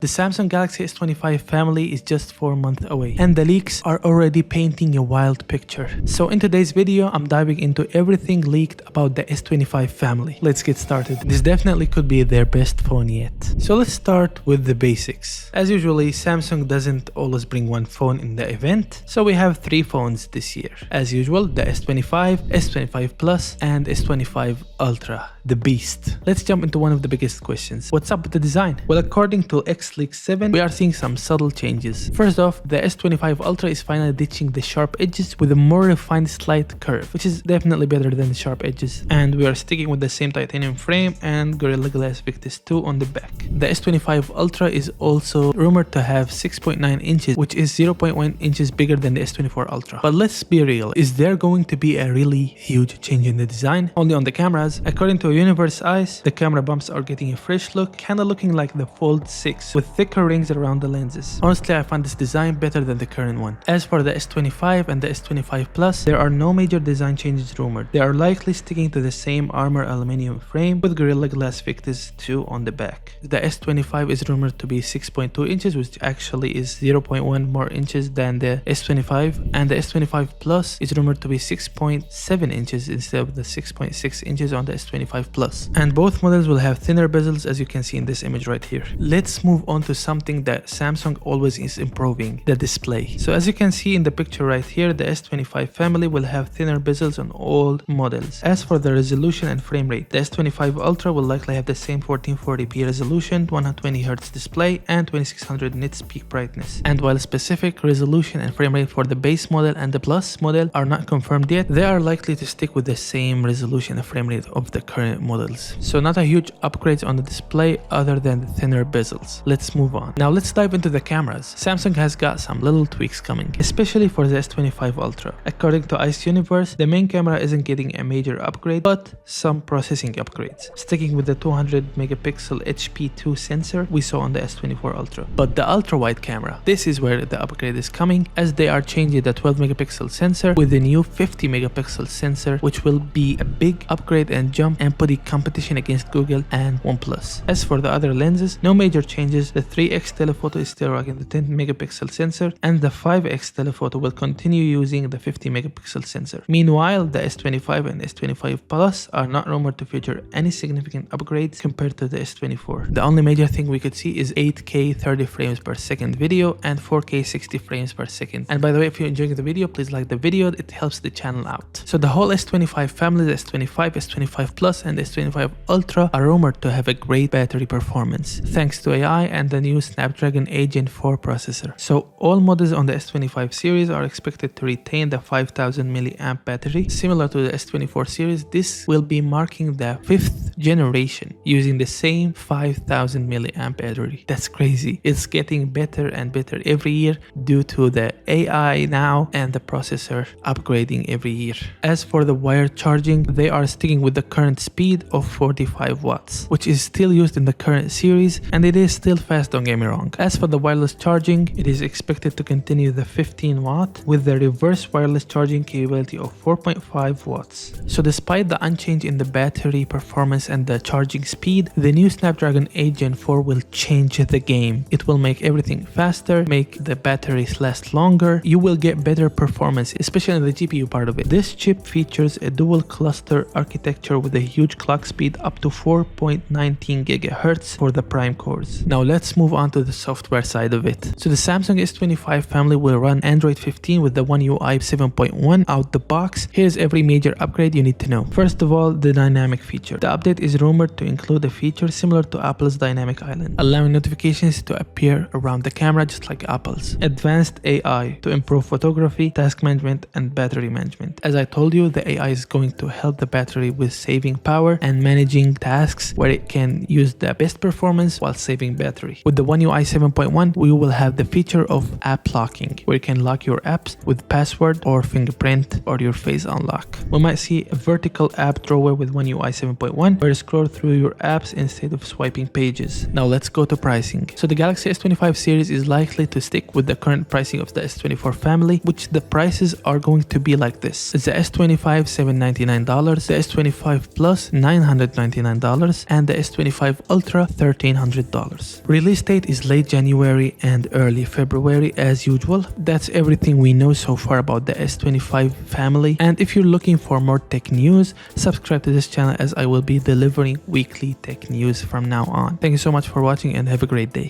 The Samsung Galaxy S25 family is just 4 months away, and the leaks are already painting a wild picture. So in today's video, I'm diving into everything leaked about the S25 family. Let's get started. This definitely could be their best phone yet. So let's start with the basics. As usually, Samsung doesn't always bring one phone in the event, so we have 3 phones this year. As usual, the S25, S25 Plus, and S25 Ultra, the beast. Let's jump into one of the biggest questions. What's up with the design? Well, according to Leak 7, we are seeing some subtle changes. First off, the S25 Ultra is finally ditching the sharp edges with a more refined slight curve, which is definitely better than the sharp edges. And we are sticking with the same titanium frame and Gorilla Glass Victus 2 on the back. The S25 Ultra is also rumored to have 6.9 inches, which is 0.1 inches bigger than the S24 Ultra. But let's be real, is there going to be a really huge change in the design? Only on the cameras. According to Universe Eyes, the camera bumps are getting a fresh look, kinda looking like the Fold 6 with thicker rings around the lenses. Honestly, I find this design better than the current one. As for the S25 and the S25 Plus, there are no major design changes rumored. They are likely sticking to the same armor aluminum frame with Gorilla Glass Victus 2 on the back. The S25 is rumored to be 6.2 inches, which actually is 0.1 more inches than the S25, and the S25 Plus is rumored to be 6.7 inches instead of the 6.6 inches on the S25 Plus. And both models will have thinner bezels, as you can see in this image right here. Let's move on to something that Samsung always is improving, the display. So as you can see in the picture right here, the S25 family will have thinner bezels on all models. As for the resolution and frame rate, the S25 Ultra will likely have the same 1440p resolution, 120Hz display, and 2600 nits peak brightness. And while specific resolution and frame rate for the base model and the Plus model are not confirmed yet, they are likely to stick with the same resolution and frame rate of the current models. So not a huge upgrade on the display other than the thinner bezels. Let's move on. Now let's dive into the cameras. Samsung has got some little tweaks coming, especially for the S25 Ultra. According to Ice Universe, the main camera isn't getting a major upgrade, but some processing upgrades, sticking with the 200 megapixel HP2 sensor we saw on the S24 Ultra. But the ultra-wide camera, this is where the upgrade is coming, as they are changing the 12 megapixel sensor with the new 50 megapixel sensor, which will be a big upgrade and jump and put a competition against Google and OnePlus. As for the other lenses, no major changes. The 3x telephoto is still rocking the 10 megapixel sensor, and the 5x telephoto will continue using the 50 megapixel sensor. Meanwhile, the S25 and S25 Plus are not rumored to feature any significant upgrades compared to the S24. The only major thing we could see is 8K 30 frames per second video and 4K 60 frames per second. And by the way, if you're enjoying the video, please like the video, it helps the channel out. So the whole S25 family, the S25, S25 Plus, and S25 Ultra are rumored to have a great battery performance, thanks to AI and the new Snapdragon 8 Gen 4 processor. So all models on the S25 series are expected to retain the 5000 mAh battery. Similar to the S24 series, this will be marking the 5th generation using the same 5000 mAh battery. That's crazy. It's getting better and better every year due to the AI now and the processor upgrading every year. As for the wired charging, they are sticking with the current speed of 45 watts, which is still used in the current series, and it is still fast, don't get me wrong. As for the wireless charging, it is expected to continue the 15 watt with the reverse wireless charging capability of 4.5 watts. So despite the unchange in the battery performance and the charging speed, the new Snapdragon 8 Gen 4 will change the game. It will make everything faster, make the batteries last longer. You will get better performance, especially in the GPU part of it. This chip features a dual cluster architecture with a huge clock speed up to 4.19 GHz for the prime cores. Now let's move on to the software side of it. So the Samsung S25 family will run Android 15 with the One UI 7.1 out the box. Here's every major upgrade you need to know. First of all, the dynamic feature. The update is rumored to include a feature similar to Apple's Dynamic Island, allowing notifications to appear around the camera just like Apple's. Advanced AI to improve photography, task management, and battery management. As I told you, the AI is going to help the battery with saving power and managing tasks where it can use the best performance while saving battery. With the One UI 7.1, we will have the feature of app locking, where you can lock your apps with password or fingerprint or your face unlock. We might see a vertical app drawer with One UI 7.1, where you scroll through your apps instead of swiping pages. Now let's go to pricing. So the Galaxy S25 series is likely to stick with the current pricing of the S24 family, which the prices are going to be like this. It's the S25 $799, the S25 Plus $999, and the S25 Ultra $1,300. Release date is late January and early February as usual. That's everything we know so far about the S25 family, and if you're looking for more tech news, subscribe to this channel as I will be delivering weekly tech news from now on. Thank you so much for watching and have a great day.